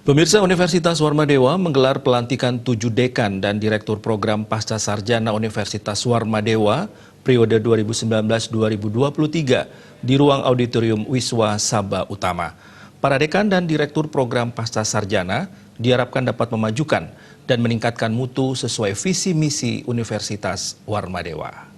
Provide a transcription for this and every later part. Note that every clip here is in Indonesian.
Pemirsa, Universitas Warmadewa menggelar pelantikan 7 dekan dan Direktur Program Pasca Sarjana Universitas Warmadewa periode 2019-2023 di ruang auditorium Wiswa Sabha Utama. Para dekan dan Direktur Program Pasca Sarjana diharapkan dapat memajukan dan meningkatkan mutu sesuai visi misi Universitas Warmadewa.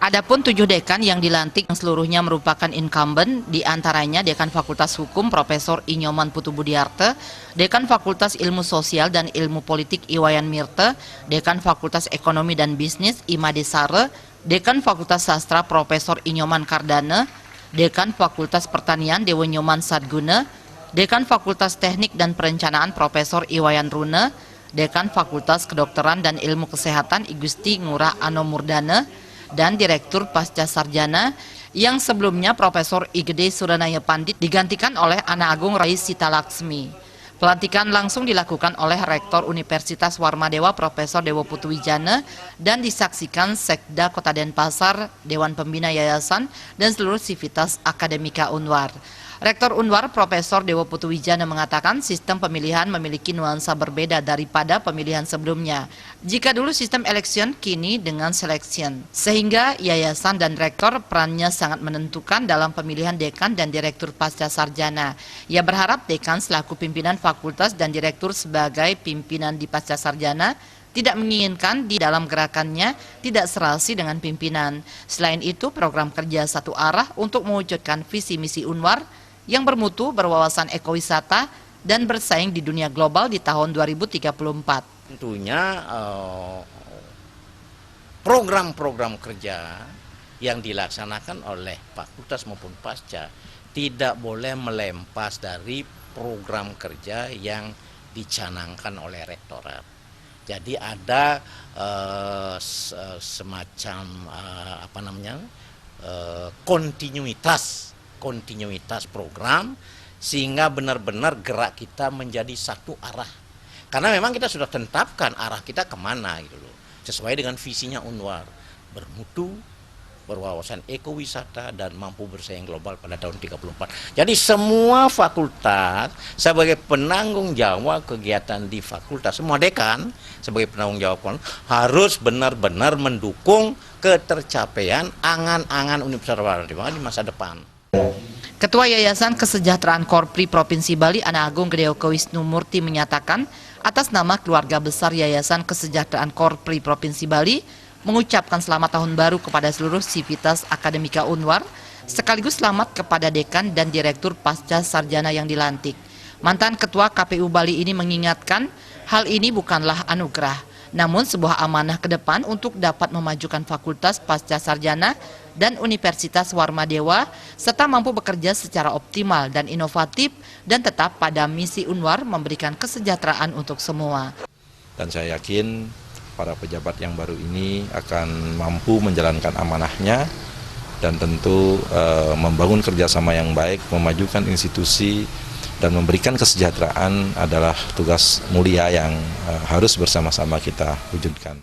Adapun 7 dekan yang dilantik yang seluruhnya merupakan incumbent, diantaranya Dekan Fakultas Hukum Profesor Inyoman Putu Budiarte, Dekan Fakultas Ilmu Sosial dan Ilmu Politik Iwayan Mirte, Dekan Fakultas Ekonomi dan Bisnis Imade Sare, Dekan Fakultas Sastra Profesor Inyoman Kardane, Dekan Fakultas Pertanian Dewa Nyoman Sadguna, Dekan Fakultas Teknik dan Perencanaan Profesor Iwayan Rune, Dekan Fakultas Kedokteran dan Ilmu Kesehatan Igusti Ngurah Ano Murdana, dan Direktur Pasca Sarjana yang sebelumnya Profesor Igede Suranaya Pandit digantikan oleh Ana Agung Rais Sita Laksmi. Pelantikan langsung dilakukan oleh Rektor Universitas Warmadewa Profesor Dewo Putuwijana dan disaksikan Sekda Kota Denpasar, Dewan Pembina Yayasan, dan seluruh sivitas akademika Unwar. Rektor Unwar Profesor Dewo Putuwijana mengatakan sistem pemilihan memiliki nuansa berbeda daripada pemilihan sebelumnya. Jika dulu sistem election, kini dengan selection. Sehingga yayasan dan rektor perannya sangat menentukan dalam pemilihan dekan dan direktur pasca sarjana. Ia berharap dekan selaku pimpinan fakultas dan direktur sebagai pimpinan di pasca sarjana tidak menginginkan di dalam gerakannya tidak serasi dengan pimpinan. Selain itu, program kerja satu arah untuk mewujudkan visi misi Unwar yang bermutu, berwawasan ekowisata, dan bersaing di dunia global di tahun 2034. Tentunya program-program kerja yang dilaksanakan oleh fakultas maupun pasca tidak boleh melempas dari program kerja yang dicanangkan oleh rektorat. Jadi ada semacam kontinuitas program sehingga benar-benar gerak kita menjadi satu arah. Karena memang kita sudah tetapkan arah kita kemana gitu loh. Sesuai dengan visinya Unwar, bermutu, berwawasan ekowisata, dan mampu bersaing global pada tahun 34. Jadi semua fakultas sebagai penanggung jawab kegiatan di fakultas, semua dekan sebagai penanggung jawab harus benar-benar mendukung ketercapaian angan-angan Universitas Warmadewa di masa depan. Ketua Yayasan Kesejahteraan Korpri Provinsi Bali Ana Agung Gedewoko Wisnumurti menyatakan atas nama keluarga besar Yayasan Kesejahteraan Korpri Provinsi Bali mengucapkan selamat tahun baru kepada seluruh sivitas akademika Unwar sekaligus selamat kepada dekan dan direktur pasca sarjana yang dilantik. Mantan Ketua KPU Bali ini mengingatkan hal ini bukanlah anugerah, namun sebuah amanah ke depan untuk dapat memajukan fakultas pasca sarjana dan Universitas Warmadewa serta mampu bekerja secara optimal dan inovatif dan tetap pada misi Unwar memberikan kesejahteraan untuk semua. Dan saya yakin para pejabat yang baru ini akan mampu menjalankan amanahnya dan tentu membangun kerjasama yang baik, memajukan institusi dan memberikan kesejahteraan adalah tugas mulia yang harus bersama-sama kita wujudkan.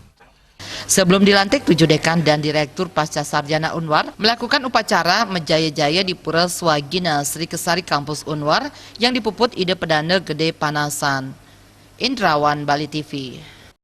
Sebelum dilantik, 7 dekan dan direktur pasca sarjana Unwar melakukan upacara Mejaya-jaya di Pura Swagina Sri Kesari Kampus Unwar yang dipuput Ide Pedana Gede Panasan. Indrawan, Bali TV.